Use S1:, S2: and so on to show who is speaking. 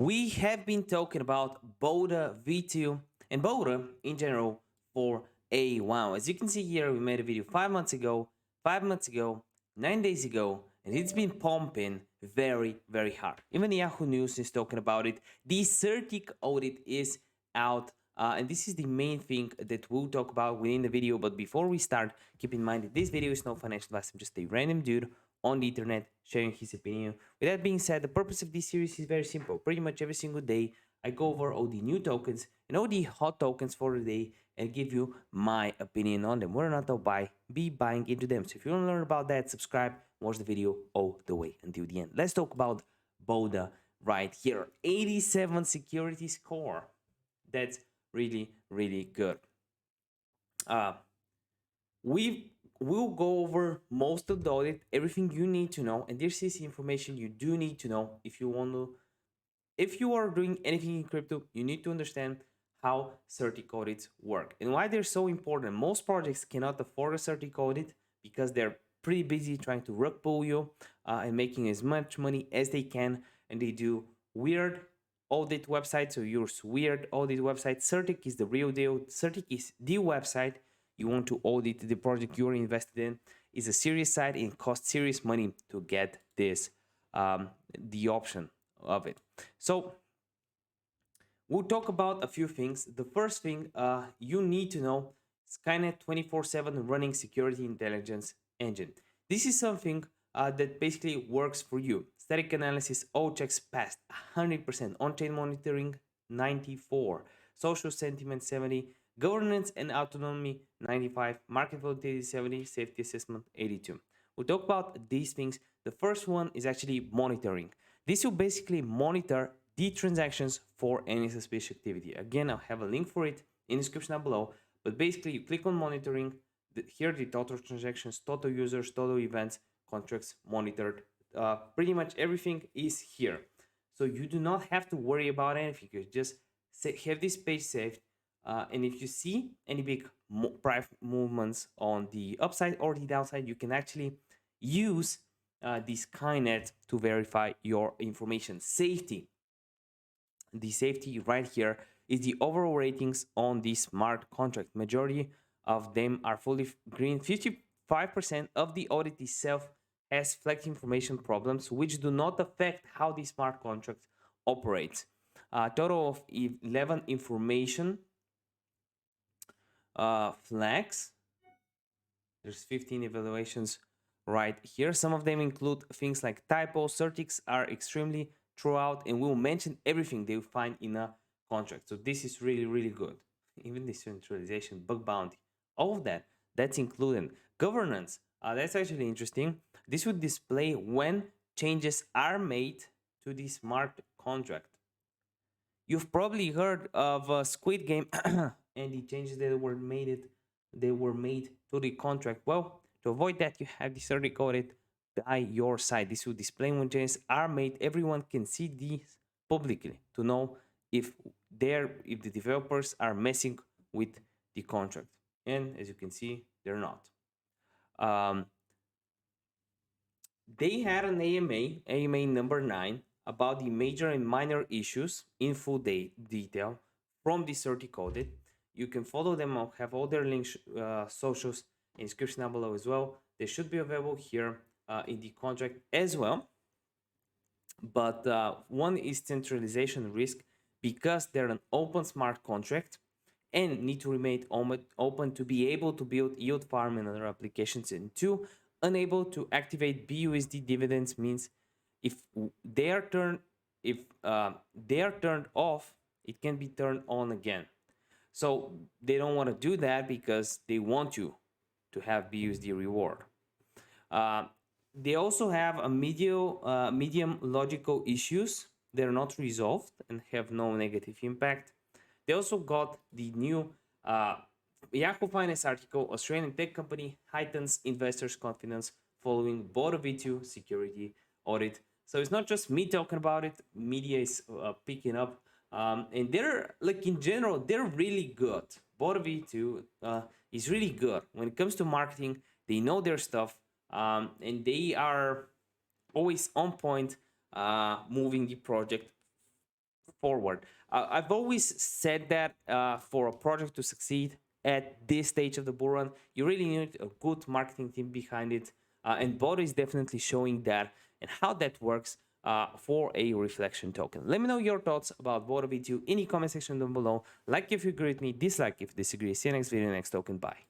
S1: We have been talking about Boda V2 and Boda in general for a while. As you can see here, we made a video 5 months ago, 5 months ago, 9 days ago, and it's been pumping very hard. Even Yahoo News is talking about it. The CertiK audit is out, and this is the main thing that we'll talk about within the video. But before we start, keep in mind that this video is no financial advice. I'm just a random dude on the internet sharing his opinion. With that being said, the purpose of this series is very simple. Pretty much every single day, I go over all the new tokens and all the hot tokens for the day and give you my opinion on them. Whether or not I'll be buying into them. So if you want to learn about that, subscribe, watch the video all the way until the end. Let's talk about Boda right here. 87 security score. That's really good. We'll go over most of the audit, everything you need to know, and this is information you do need to know if you are doing anything in crypto. You need to understand how CertiK audits work and why they're so important. Most projects cannot afford a CertiK audit because they're pretty busy trying to rug pull you and making as much money as they can, and they do weird audit websites. So use weird audit websites. CertiK is the real deal. CertiK is the website you want to audit the project you're invested in. Is a serious site and costs serious money to get this the option of it. So we'll talk about a few things. The first thing you need to know: Skynet 24/7 running security intelligence engine. This is something that basically works for you. Static analysis, all checks passed 100%. On-chain monitoring 94. Social sentiment 70. Governance and autonomy 95, market volatility 70, safety assessment 82. We'll talk about these things. The first one is actually monitoring. This will basically monitor the transactions for any suspicious activity. Again, I'll have a link for it in the description down below. But basically, you click on monitoring. Here, the total transactions, total users, total events, contracts monitored. Pretty much everything is here. So you do not have to worry about anything. You just have this page saved. And if you see any big price movements on the upside or the downside, you can actually use this Skynet to verify your information. Safety. The safety right here is the overall ratings on the smart contract. Majority of them are fully green. 55% of the audit itself has flagged information problems which do not affect how the smart contract operates. Total of 11 information flags. There's 15 evaluations right here. Some of them include things like typos. CertiKs are extremely throughout, and we'll mention everything they will find in a contract. So this is really good. Even decentralization, bug bounty, all of that's included. Governance, that's actually interesting. This would display when changes are made to the smart contract. You've probably heard of Squid Game and the changes that were made to the contract. Well, to avoid that, you have the CertiK audit by your side. This will display when changes are made. Everyone can see these publicly to know if the developers are messing with the contract. And as you can see, they're not. They had an AMA number 9, about the major and minor issues in full detail from the CertiK audit. You can follow them. I'll have all their links, socials in the description down below as well. They should be available here in the contract as well. But one is centralization risk, because they're an open smart contract and need to remain open to be able to build yield farm and other applications. And 2, unable to activate BUSD dividends means if they are turned off, it can be turned on again. So they don't want to do that because they want you to have BUSD reward. They also have a medium logical issues. They're not resolved and have no negative impact. They also got the new Yahoo Finance article: Australian tech company heightens investors' confidence following Boda V2 security audit. So it's not just me talking about it. Media is picking up, and they're like, in general, they're really good. Boda V2 is really good when it comes to marketing. They know their stuff, and they are always on point, moving the project forward. I've always said that for a project to succeed at this stage of the bull run, you really need a good marketing team behind it. And Boda is definitely showing that and how that works for a reflection token. Let me know your thoughts about Boda V2 in the comment section down below. Like if you agree with me, dislike if you disagree. See you next video, next token. Bye.